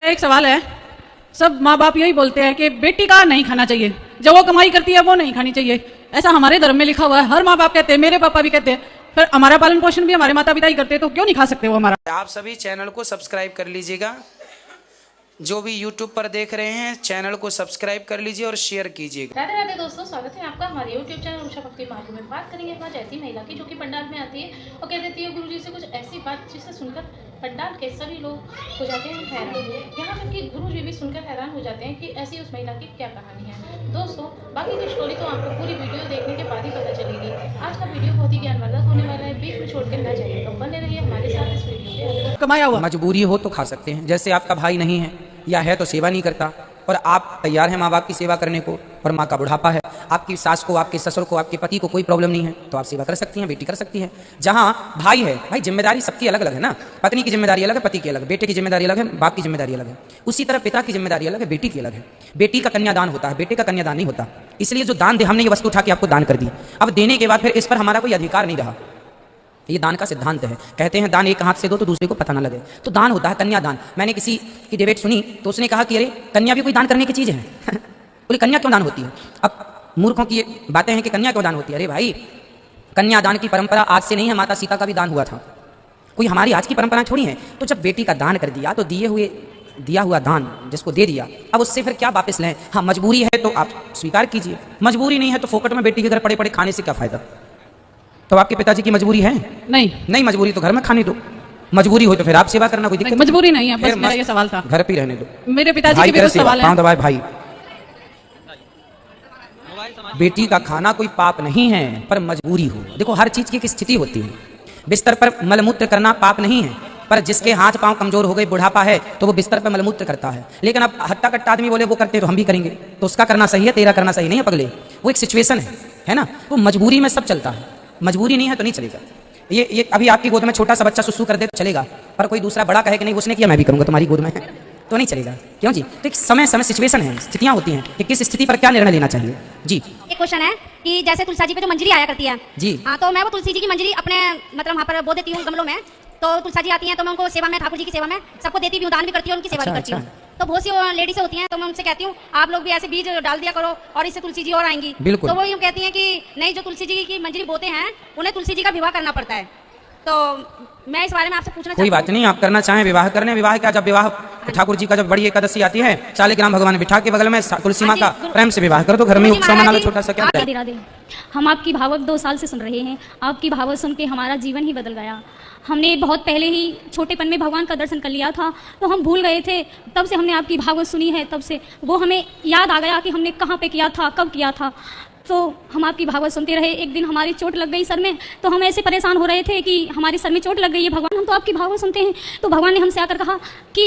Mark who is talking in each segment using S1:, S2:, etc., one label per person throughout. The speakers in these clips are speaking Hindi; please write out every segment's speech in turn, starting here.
S1: एक सवाल है, सब माँ बाप यही बोलते हैं कि बेटी का नहीं खाना चाहिए, जो वो कमाई करती है वो नहीं खानी चाहिए। ऐसा हमारे धर्म में लिखा हुआ है, हर माँ बाप कहते हैं, मेरे पापा भी कहते हैं, फिर हमारा पालन पोषण भी हमारे माता पिता ही करते हैं, तो क्यों नहीं खा सकते वो हमारा।
S2: आप सभी चैनल को सब्सक्राइब कर लीजिएगा। जो भी YouTube पर देख रहे हैं चैनल को सब्सक्राइब कर लीजिए और शेयर कीजिएगा।
S3: राधे राधे दोस्तों, स्वागत है आपका हमारे YouTube चैनल उषा भक्ति मार्ग में। बात करेंगे आज ऐसी महिला की जो कि पंडाल में आती है और कह देती है गुरुजी से कुछ ऐसी बात जिसे सुनकर पंडाल के सभी लोग हो जाते हैं हैरान। यहाँ तक कि गुरुजी भी सुनकर हैरान हो जाते हैं कि ऐसी उस महिला की क्या कहानी है। दोस्तों बाकी की स्टोरी तो आपको पूरी वीडियो देखने के बाद ही पता चलेगी। आज का वीडियो बहुत ही ज्ञानवर्धक होने वाला है, बीच में छोड़ कर न जाइए, तो बने रहिए हमारे साथ इस वीडियो पे।
S1: कमाया हुआ
S4: मजबूरी हो तो खा सकते हैं, जैसे आपका भाई नहीं है या है तो सेवा नहीं करता और आप तैयार हैं माँ बाप की सेवा करने को, और माँ का बुढ़ापा है, आपकी सास को, आपके ससुर को, आपके पति को कोई प्रॉब्लम नहीं है, तो आप सेवा कर सकती हैं, बेटी कर सकती है। जहाँ भाई है, भाई जिम्मेदारी सबकी अलग अलग है ना, पत्नी की जिम्मेदारी अलग है, पति की अलग है, बेटे की जिम्मेदारी अलग है, बाप की जिम्मेदारी अलग है। उसी तरह पिता की जिम्मेदारी अलग है, बेटी की अलग है। बेटी का कन्यादान होता है, बेटे का कन्यादान नहीं होता। इसलिए जो दान दे, हमने ये वस्तु उठा के आपको दान कर दी, अब देने के बाद फिर इस पर हमारा कोई अधिकार नहीं रहा। ये दान का सिद्धांत है। कहते हैं दान एक हाथ से दो तो दूसरे को पता ना लगे, तो दान होता है कन्यादान। मैंने किसी की डिबेट सुनी तो उसने कहा कि अरे कन्या भी कोई दान करने की चीज़ है बोले कन्या क्यों दान होती है। अब मूर्खों की बातें हैं कि कन्या क्यों दान होती है। अरे भाई, कन्यादान की परंपरा आज से नहीं है, माता सीता का भी दान हुआ था, कोई हमारी आज की परंपरा छोड़ी है। तो जब बेटी का दान कर दिया तो दिया हुआ दान जिसको दे दिया, अब उससे फिर क्या वापस लें। हाँ, मजबूरी है तो आप स्वीकार कीजिए, मजबूरी नहीं है तो फोकट में बेटी के घर पड़े पड़े खाने से क्या फायदा। तो आपके पिताजी की मजबूरी है? नहीं मजबूरी तो घर में खाने दो, मजबूरी हो तो फिर आप सेवा करना, कोई दिक्कत नहीं।
S1: मजबूरी नहीं है, बस मेरा ये सवाल था,
S4: घर पे रहने दो।
S1: मेरे पिताजी की भी कुछ सवाल है।
S4: दबाए भाई, बेटी का खाना कोई पाप नहीं है पर मजबूरी हो। देखो हर चीज की एक स्थिति होती है। बिस्तर पर मलमूत्र करना पाप नहीं है, पर जिसके हाथ पांव कमजोर हो गए, बुढ़ापा है, तो वो बिस्तर पर मलमूत्र करता है। लेकिन अब हट्टा कट्टा आदमी बोले वो करते तो हम भी करेंगे, तो उसका करना सही है, तेरा करना सही नहीं है पगले। वो एक सिचुएशन है ना, वो मजबूरी में सब चलता है। मजबूरी नहीं है तो नहीं चलेगा। ये अभी आपकी गोद में छोटा सा बच्चा सुसु कर दे तो चलेगा, पर कोई दूसरा बड़ा कहे कि नहीं उसने किया मैं भी करूंगा तुम्हारी गोद में, तो नहीं चलेगा। क्यों जी? तो एक समय सिचुएशन है, स्थितियां होती हैं कि किस स्थिति पर क्या निर्णय लेना चाहिए। जी
S5: एक क्वेश्चन है कि जैसे तुलसी जी पे जो मंजरी आया करती है
S4: जी,
S5: हाँ, तो मैं वो तुलसी जी की मंजरी अपने मतलब वहाँ पर बो देती हूँ गमलों में। तो तुलसी जी आती हैं तो मैं उनको सेवा में, ठाकुर जी की सेवा में सबको देती भी हूँ, दान भी करती हूँ, उनकी सेवा भी करती हूँ। तो बहुत सी लेडीज होती हैं, तो मैं उनसे कहती हूँ आप लोग भी ऐसे बीज डाल दिया करो और इससे तुलसी जी और आएंगी। तो वो यूँ कहती हैं कि नहीं, जो तुलसी जी की मंजरी बोते हैं उन्हें तुलसी जी का विवाह करना पड़ता है। तो मैं इस बारे में आपसे पूछना
S4: कोई बात नहीं, आप करना चाहें विवाह करने, विवाह क्या, जब विवाह ठाकुर जी का जब बड़ी एकादशी आती है, 40 ग्राम भगवान बिठा के बगल में तुलसी माँ का प्रेम से विवाह कर दो, घर में उत्सव मना लो छोटा सा। क्या
S6: राधे राधे। हम आपकी भावक 2 साल से सुन रहे हैं, आपकी भावक सुन के हमारा जीवन ही बदल गया। हमने बहुत पहले ही छोटेपन में भगवान का दर्शन कर लिया था, तो हम भूल गए थे, तब से हमने आपकी भावक सुनी है, तब से वो हमें याद आ गया कि हमने कहाँ पे किया था, कब किया था। तो हम आपकी भागवत सुनते रहे। एक दिन हमारी चोट लग गई सर में, तो हम ऐसे परेशान हो रहे थे कि हमारे सर में चोट लग गई है भगवान, हम तो आपकी भागवत सुनते हैं। तो भगवान ने हमसे आकर कहा कि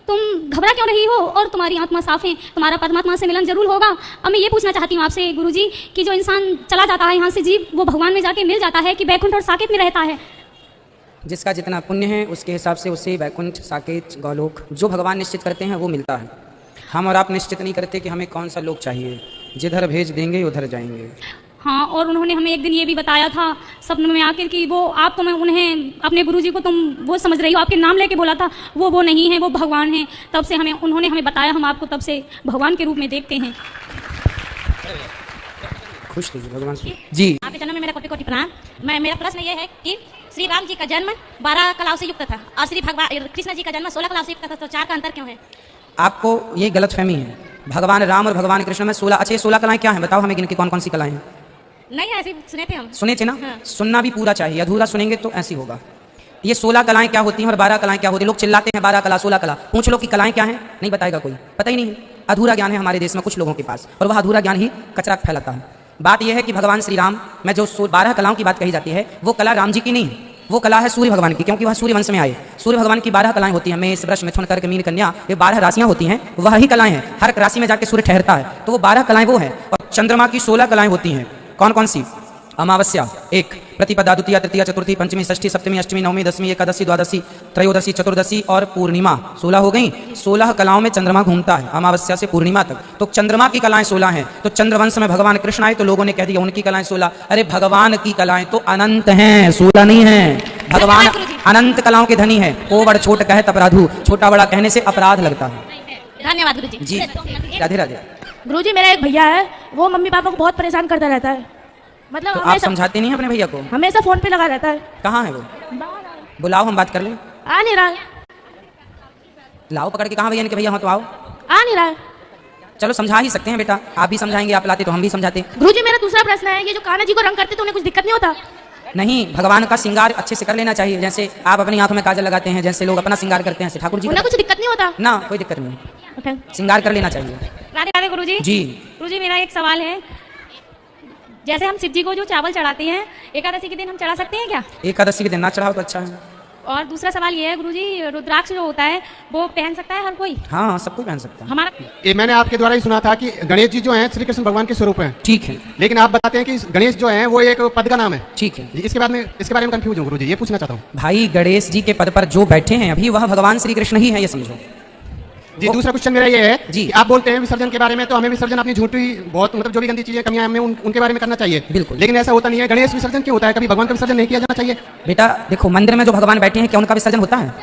S6: तुम घबरा क्यों रही हो और तुम्हारी आत्मा साफ है, तुम्हारा परमात्मा से मिलन जरूर होगा। अब मैं ये पूछना चाहती हूँ आपसे गुरुजी कि जो इंसान चला जाता है यहाँ से जीव, वो भगवान में जाके मिल जाता है कि बैकुंठ और साकेत में रहता है?
S4: जिसका जितना पुण्य है उसके हिसाब से उसे बैकुंठ, साकेत, गौलोक जो भगवान निश्चित करते हैं वो मिलता है। हम और आप निश्चित नहीं करते कि हमें कौन सा लोक चाहिए, जिधर भेज देंगे उधर जाएंगे।
S6: हाँ, और उन्होंने हमें एक दिन ये भी बताया था सपने में आकर कि वो आप तो मैं उन्हें अपने गुरुजी को तुम वो समझ रही हो, आपके नाम लेके बोला था, वो नहीं है, वो भगवान है। तब से उन्होंने हमें बताया, हम आपको तब से भगवान के रूप में देखते हैं।
S4: खुश रहिए भगवान जी।
S5: आपके जन्म में मेरा कोटि कोटि प्रणाम। मेरा प्रश्न ये है कि श्री राम जी का जन्म 12 कलाओं से युक्त था और श्री भगवान कृष्ण जी का जन्म 16 कलाओं से युक्त था, तो 4 का अंतर क्यों है?
S4: आपको ये गलतफहमी है। भगवान राम और भगवान कृष्ण में 16, अच्छे 16 कलाएं क्या हैं बताओ हमें, इनकी कौन कौन सी कलाएं हैं?
S5: नहीं, ऐसे सुने थे हम।
S4: सुने थे ना?
S5: हाँ।
S4: सुनना भी पूरा चाहिए, अधूरा सुनेंगे तो ऐसी होगा। ये 16 कलाएं क्या होती हैं और 12 कलाएं क्या होती हैं? लोग चिल्लाते हैं 12 कला 16 कला, पूछ लो कि कलाएं क्या हैं, नहीं बताएगा कोई, पता ही नहीं है। अधूरा ज्ञान है हमारे देश में कुछ लोगों के पास, और वह अधूरा ज्ञान ही कचरा फैलाता है। बात यह है कि भगवान श्री राम में जो 12 कलाओं की बात कही जाती है, वो कला राम जी की नहीं है, वो कला है सूर्य भगवान की, क्योंकि वह सूर्य वंश में आए। सूर्य भगवान की 12 कलाएं होती हैं, मेष, वृष, मिथुन, कर्क, मीन, कन्या, ये 12 राशियां होती हैं, वह ही कलाएं हैं। हर राशि में जाके सूर्य ठहरता है, तो वो 12 कलाएं वो है। और चंद्रमा की 16 कलाएं होती हैं, कौन कौन सी? अमावस्या 1, प्रतिपदा, द्वितीया, तृतीया, चतुर्थी, पंचमी, षष्ठी, सप्तमी, अष्टमी, नवमी, दसवीं, एकादशी, द्वादशी, त्रयोदशी, चतुर्दशी और पूर्णिमा 16 हो गई। 16 कलाओं में चंद्रमा घूमता है अमावस्या से पूर्णिमा तक। तो चंद्रमा की कलाएं 16 हैं। तो चंद्रवंश में भगवान कृष्ण आए तो लोगों ने कह दिया उनकी कलाएं 16। अरे भगवान की कलाएं तो अनंत हैं, 16 नहीं है। भगवान अनंत कलाओं के धनी है। ओ बड़ छोट कहे अपराधु, छोटा बड़ा कहने से अपराध लगता है।
S5: धन्यवाद गुरुजी।
S4: जी राधे राधे।
S7: गुरुजी मेरा एक भैया है, वो मम्मी पापा को बहुत परेशान करता रहता है। मतलब
S4: तो आप समझाते नहीं हैं अपने भैया को?
S7: हमेशा फोन पे लगा रहता है।
S4: कहाँ है वो? बुलाओ, हम बात कर लें।
S7: आ नहीं रहा है।
S4: लाओ पकड़ के। कहाँ भैया? इनके भैया हो तो आओ।
S7: आ नहीं रहा है।
S4: चलो समझा ही सकते हैं बेटा, आप भी समझाएंगे, आप लाते तो हम भी समझाते।
S7: गुरुजी मेरा दूसरा प्रश्न है, ये जो कान्हा जी को रंग करते तो उन्हें कुछ दिक्कत नहीं होता?
S4: नहीं, भगवान का श्रृंगार अच्छे से कर लेना चाहिए। जैसे आप अपनी आंखों में काजल लगाते हैं, जैसे लोग अपना श्रृंगार करते हैं, ठाकुर जी
S7: उन्हें कुछ दिक्कत नहीं होता?
S4: ना, कोई दिक्कत नहीं।
S7: ओके।
S4: श्रृंगार कर लेना चाहिए।
S6: राधे राधे गुरुजी।
S4: जी
S6: गुरुजी मेरा एक सवाल है, जैसे हम शिव जी को जो चावल चढ़ाते हैं एकादशी के दिन हम चढ़ा सकते हैं क्या?
S4: एकादशी के दिन ना चढ़ाओ तो अच्छा है।
S6: और दूसरा सवाल ये है गुरुजी, रुद्राक्ष जो होता है वो पहन सकता है हर कोई?
S4: हाँ, सब कोई पहन सकता है।
S6: हमारा
S8: ये मैंने आपके द्वारा ही सुना था कि गणेश जी जो हैं श्री कृष्ण भगवान के स्वरूप हैं।
S4: ठीक है,
S8: लेकिन आप बताते हैं कि गणेश जो हैं वो एक पद का नाम है।
S4: ठीक है।
S8: इसके बारे में कंफ्यूज हूँ गुरुजी, ये पूछना चाहता हूँ।
S4: भाई गणेश जी के पद पर जो बैठे हैं अभी वह भगवान श्री कृष्ण ही है, ये समझो।
S8: जी दूसरा क्वेश्चन मेरा ये है
S4: जी।
S8: कि आप बोलते हैं विसर्जन के बारे में, तो हमें विसर्जन अपनी झूठी बहुत मतलब जो भी गंदी चीजें कमियां हमें उनके बारे में करना चाहिए।
S4: बिल्कुल।
S8: लेकिन ऐसा होता नहीं है। गणेश विसर्जन क्यों होता है? कभी भगवान का विसर्जन नहीं किया जाना चाहिए?
S4: बेटा देखो, मंदिर में जो भगवान बैठे हैं क्या उनका विसर्जन होता है?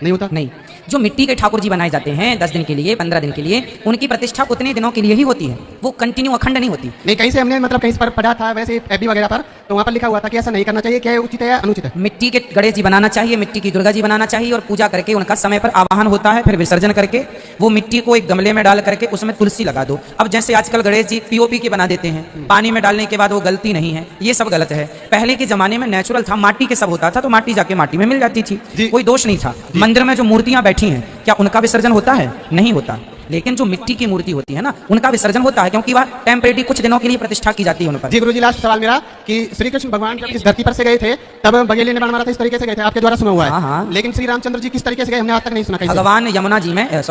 S8: नहीं होता।
S4: नहीं। जो मिट्टी के ठाकुर जी बनाए जाते हैं 10 दिन के लिए, 15 दिन के लिए, उनकी प्रतिष्ठा उतने दिनों के लिए ही होती है, वो कंटिन्यू अखंड नहीं होती।
S8: नहीं, कहीं से हमने मतलब कहीं पर पढ़ा था वैसे एफबी वगैरह पर, तो वहाँ पर लिखा हुआ था कि ऐसा नहीं करना चाहिए। क्या उचित है या अनुचित है?
S4: मिट्टी के गणेश जी बनाना चाहिए, मिट्टी की दुर्गा जी बनाना चाहिए और पूजा करके उनका समय पर आवाहन होता है, फिर विसर्जन करके वो मिट्टी को एक गमले में डाल करके उसमें तुलसी लगा दो। अब जैसे आजकल गणेश जी पीओपी के बना देते हैं, पानी में डालने के बाद वो गलती नहीं है, ये सब गलत है। पहले के जमाने में नेचुरल था, माटी के सब होता था, तो माटी जाके माटी में मिल जाती थी, कोई दोष नहीं था। मंदिर में जो मूर्तियां बैठी हैं क्या उनका विसर्जन होता है? नहीं होता। लेकिन जो मिट्टी की मूर्ति होती है ना, उनका विसर्जन होता है, क्योंकि वह टेम्परेरी कुछ दिनों के लिए प्रतिष्ठा की जाती है उन पर।
S8: जी गुरुजी, लास्ट सवाल मेरा कि श्री कृष्ण भगवान जब इस धरती पर से गए थे तब बघेले ने बाण मारा था, इस तरीके से गए थे, आपके द्वारा सुना हुआ है।
S4: हाँ, हाँ।
S8: लेकिन श्री रामचंद्र जी किस तरीके से गए हमने आज तक नहीं सुना।
S4: भगवान यमुना जी में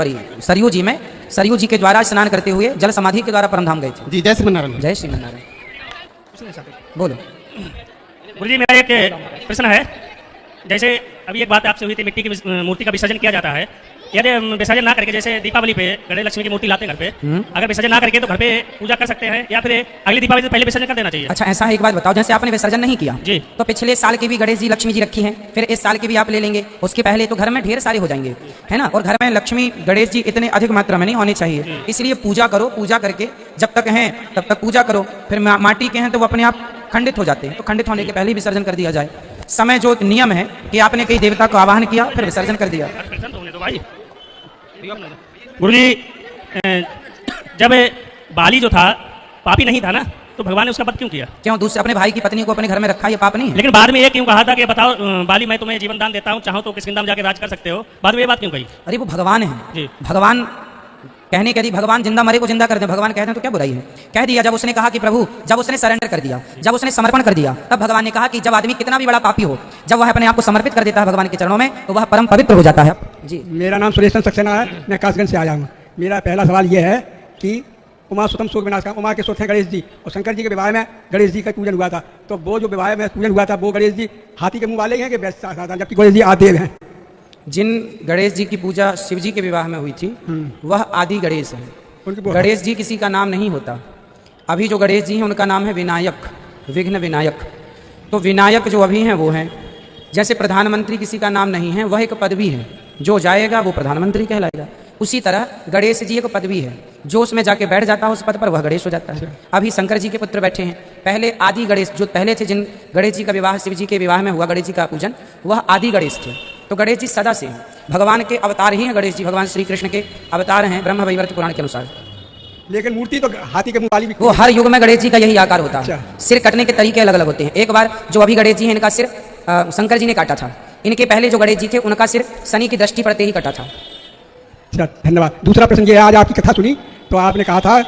S4: सरयू जी के द्वारा स्नान करते हुए जल समाधि के द्वारा परमधाम गए थे।
S8: जी जय श्रीमन्नारायण।
S4: जय श्री नारायण। बोलो।
S9: गुरुजी मेरा एक प्रश्न है, जैसे अभी एक बात आपसे हुई थी, मिट्टी की मूर्ति का विसर्जन किया जाता है। यदि विसर्जन ना करके, जैसे दीपावली पे गणेश लक्ष्मी की मूर्ति लाते हैं घर पे, अगर विसर्जन ना करके तो घर पे पूजा कर सकते हैं या फिर अगली दीपावली से पहले विसर्जन कर देना चाहिए?
S4: अच्छा ऐसा है, एक बात बताओ, जैसे आपने विसर्जन नहीं किया
S9: जी,
S4: तो पिछले साल की भी गणेश जी लक्ष्मी जी रखी हैं, फिर इस साल की भी आप ले लेंगे, उसके पहले तो घर में ढेर सारे हो जाएंगे, है ना। और घर में लक्ष्मी गणेश जी इतने अधिक मात्रा में नहीं होने चाहिए, इसलिए पूजा करो। पूजा करके जब तक हैं तब तक पूजा करो, फिर माटी के हैं तो वो अपने आप खंडित हो जाते हैं, तो खंडित होने के पहले ही विसर्जन कर दिया जाए। समय जो नियम है कि आपने कई देवता को आवाहन किया फिर विसर्जन कर दिया।
S9: गुरुजी जब बाली जो था पापी नहीं था ना, तो भगवान ने उसका वध क्यों किया?
S4: क्यों? दूसरे अपने भाई की पत्नी को अपने घर में रखा, ये पाप नहीं है?
S9: लेकिन बाद में ये क्यों कहा था कि बताओ बाली मैं तुम्हें जीवन दान देता हूँ, चाहो तो किसकिंदा में जाके राज कर सकते हो, बाद में ये बात क्यों कही?
S4: अरे वो भगवान है
S9: जी।
S4: भगवान कहने के यदि भगवान जिंदा मरे को जिंदा कर दे, भगवान कहते हैं तो क्या बुराई है? कह दिया। जब उसने कहा कि प्रभु, जब उसने सरेंडर कर दिया, जब उसने समर्पण कर दिया, तब भगवान ने कहा कि जब आदमी कितना भी बड़ा पापी हो, जब वह अपने आप को समर्पित कर देता है भगवान के चरणों में, तो वह परम पवित्र हो जाता है। जी
S10: मेरा नाम सुरेश सक्सेना है, मैं कासगंज से आया हूँ। मेरा पहला सवाल यह है कि उमा सुतम शोक विनाश का, उमा के सुत हैं गणेश जी, और शंकर जी के विवाह में गणेश जी का पूजन हुआ था, तो वो जो विवाह में पूजन हुआ था वो गणेश जी हाथी के मुंह वाले हैं कि जबकि गणेश जी आदेव हैं?
S4: जिन गणेश जी की पूजा शिव जी के विवाह में हुई थी वह आदि गणेश है। गणेश जी किसी का नाम नहीं होता। अभी जो गणेश जी हैं उनका नाम है विनायक, विघ्न विनायक। तो विनायक जो अभी हैं वो हैं, जैसे प्रधानमंत्री किसी का नाम नहीं है, वह एक पदवी है, जो जाएगा वो प्रधानमंत्री कहलाएगा। उसी तरह गणेश जी एक पदवी है, जो उसमें जाके बैठ जाता है उस पद पर वह गणेश हो जाता है। अभी शंकर जी के पुत्र बैठे हैं, पहले आदि गणेश जो पहले थे, जिन गणेश जी का विवाह शिव जी के विवाह में हुआ, गणेश जी का पूजन, वह आदि गणेश थे। तो गणेश जी सदा से हैं, भगवान के अवतार ही हैं गणेश जी, भगवान श्री कृष्ण के अवतार हैं ब्रह्म वैवर्त पुराण के अनुसार।
S10: लेकिन मूर्ति तो हाथी के मुंह वाली भी,
S4: वो हर युग में गणेश जी का यही आकार होता है। सिर कटने के तरीके अलग अलग होते हैं। एक बार जो अभी गणेश जी हैं इनका सिर शंकर जी ने काटा था, इनके पहले जो गणेश जी थे उनका सिर शनि की दृष्टि पड़ते ही कटा था।
S10: अच्छा धन्यवाद। दूसरा प्रश्न ये है, आज आपकी कथा सुनी तो आपने कहा था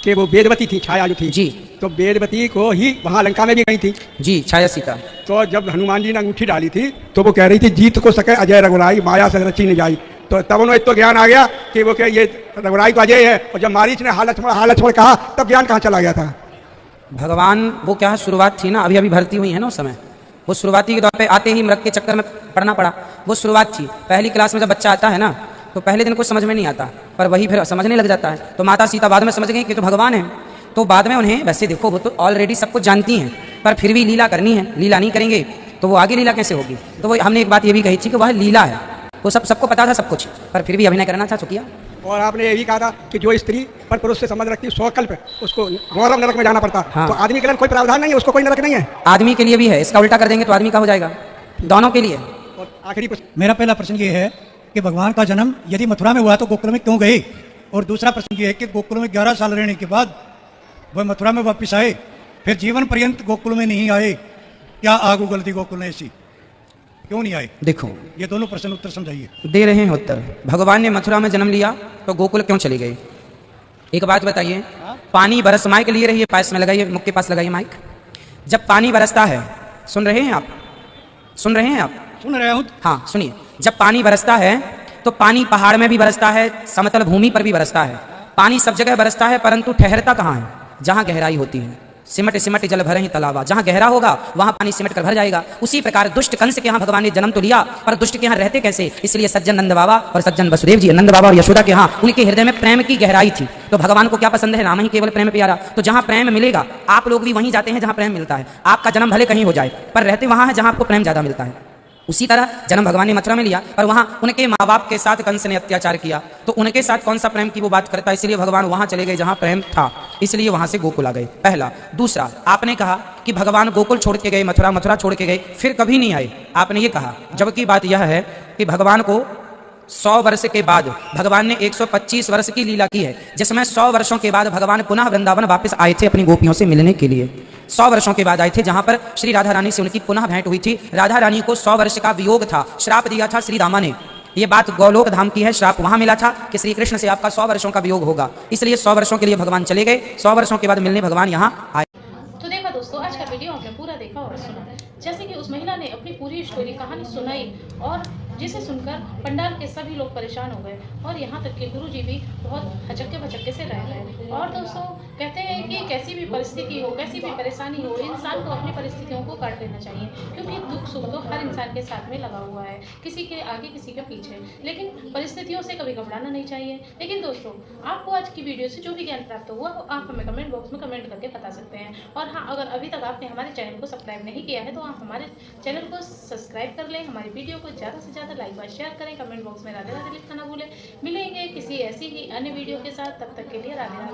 S10: कि वो वेदवती थी, छाया जो थी
S4: जी,
S10: तो वेदवती को ही वहाँ लंका में भी गई थी
S4: जी, छाया सीता।
S10: तो जब हनुमान जी ने अंगूठी डाली थी तो वो कह रही थी जीत को सके अजय रघुराई, माया से रची न जाई, तो तब उन्हें तो ज्ञान आ गया कि वो क्या ये रघुराई तो अजय है, और जब मारीच ने हालत छोड़ कहा तब ज्ञान कहाँ चला गया था?
S4: भगवान वो क्या है, शुरुआत थी ना, अभी अभी भर्ती हुई है ना उस समय, वो शुरुआती के दौर पे आते ही मृग के चक्कर में पढ़ना पड़ा, वो शुरुआत थी। पहली क्लास में जब बच्चा आता है ना तो पहले दिन कुछ समझ में नहीं आता, पर वही फिर समझने लग जाता है। तो माता सीता बाद में समझ गई कि तो भगवान है, तो बाद में उन्हें वैसे देखो वो तो ऑलरेडी सब कुछ जानती हैं, पर फिर भी लीला करनी है, लीला नहीं करेंगे तो वो आगे लीला कैसे होगी। तो वो हमने एक बात ये भी कही थी कि वह लीला है, वो सबको पता था सब कुछ, पर फिर भी अभिनय करना था, किया।
S10: और आपने ये भी कहा था कि जो स्त्री पर पुरुष से संबंध रखती है स्वकल्प, उसको गौरव नरक में जाना पड़ता।
S4: हाँ।
S10: तो आदमी के लिए कोई प्रावधान नहीं है, उसको कोई नरक नहीं है।
S4: आदमी के लिए भी है, इसका उल्टा कर देंगे तो आदमी का हो जाएगा, दोनों के लिए।
S10: और आखिरी प्रश्न,
S11: मेरा पहला प्रश्न ये है कि भगवान का जन्म यदि मथुरा में हुआ तो गोकुल में क्यों गए? और दूसरा प्रश्न ये है कि गोकुल में 11 साल रहने के बाद वह मथुरा में वापस आए, फिर जीवन पर्यंत गोकुल में नहीं आए, क्या आगू गलती गोकुल ने ऐसी क्यों नहीं आए?
S4: देखो
S11: ये दोनों प्रश्न उत्तर समझाइए।
S4: दे रहे हैं उत्तर। भगवान ने मथुरा में जन्म लिया तो गोकुल क्यों चले गए? एक बात बताइए, पानी बरस, माइक लिए रहिए, पास में लगाइए, मुख के पास लगाइए माइक। जब पानी बरसता है, सुन रहे हैं आप, सुन रहे हैं आप?
S11: सुन रहा हूँ।
S4: हाँ सुनिए, जब पानी बरसता है तो पानी पहाड़ में भी बरसता है, समतल भूमि पर भी बरसता है, पानी सब जगह बरसता है, परंतु ठहरता कहाँ है? जहाँ गहराई होती है। सिमट सिमट जल भरे ही तलावा, जहाँ गहरा होगा वहाँ पानी सिमट कर भर जाएगा। उसी प्रकार दुष्ट कंस के यहाँ भगवान ने जन्म तो लिया, पर दुष्ट के यहाँ रहते कैसे? इसलिए सज्जन नंद बाबा और सज्जन वसुदेव जी, नंद बाबा और यशोदा के यहाँ उनके हृदय में प्रेम की गहराई थी। तो भगवान को क्या पसंद है? राम ही केवल प्रेम प्यारा। तो जहाँ प्रेम मिलेगा, आप लोग भी वहीं जाते हैं जहाँ प्रेम मिलता है। आपका जन्म भले कहीं हो जाए, पर रहते वहाँ है जहाँ आपको प्रेम ज्यादा मिलता है। उसी तरह जन्म भगवान ने मथुरा में लिया, पर वहां उनके माँ बाप के साथ कंस ने अत्याचार किया, तो उनके साथ कौन सा प्रेम की वो बात करता है, इसलिए भगवान वहां चले गए जहां प्रेम था, इसलिए वहां से गोकुल आ गए। पहला। दूसरा, आपने कहा कि भगवान गोकुल छोड़ के गए, मथुरा मथुरा छोड़ के गए, फिर कभी नहीं आए, आपने ये कहा। जबकि बात यह है कि भगवान को 100 वर्ष के बाद भगवान ने 125 वर्ष की लीला की है, जिसमें 100 वर्षों के बाद भगवान पुनः वृंदावन वापस आए थे अपनी गोपियों से मिलने के लिए। 100 वर्षों के बाद आए थे, जहां पर श्री राधा रानी से उनकी पुनः भेंट हुई थी। राधा रानी को 100 वर्ष का वियोग था, श्राप दिया था श्री रामा ने। ये बात गौलोक धाम की है, श्राप वहां मिला था कि श्री कृष्ण से आपका 100 वर्षों का वियोग होगा, इसलिए 100 वर्षों के लिए भगवान चले गए। 100 वर्षों के बाद मिलने भगवान यहाँ आए।
S3: तो देखा दोस्तों, आज का वीडियो आपने पूरा देखा और सुना, जैसे कि उस महिला ने अपनी पूरी स्टोरी कहानी सुनाई, और जिसे सुनकर पंडाल के सभी लोग परेशान हो गए, और यहाँ तक कि गुरुजी भी बहुत हचक्के भचक्के से रह गए। और दोस्तों कहते हैं कि कैसी भी परिस्थिति हो, कैसी भी परेशानी हो, इंसान को अपनी परिस्थितियों को काट लेना चाहिए, क्योंकि दुख सुख तो हर इंसान के साथ में लगा हुआ है, किसी के आगे किसी के पीछे, लेकिन परिस्थितियों से कभी घबराना नहीं चाहिए। लेकिन दोस्तों, आपको आज की वीडियो से जो भी ज्ञान प्राप्त हुआ वो आप हमें कमेंट बॉक्स में कमेंट करके बता सकते हैं। और हाँ, अगर अभी तक आपने हमारे चैनल को सब्सक्राइब नहीं किया है तो आप हमारे चैनल को सब्सक्राइब कर लें, हमारी वीडियो को ज़्यादा से ज़्यादा लाइक व शेयर करें, कमेंट बॉक्स में राधे राधे लिखना ना भूलें। मिलेंगे किसी ऐसी ही अन्य वीडियो के साथ, तब तक के लिए राधे राधे।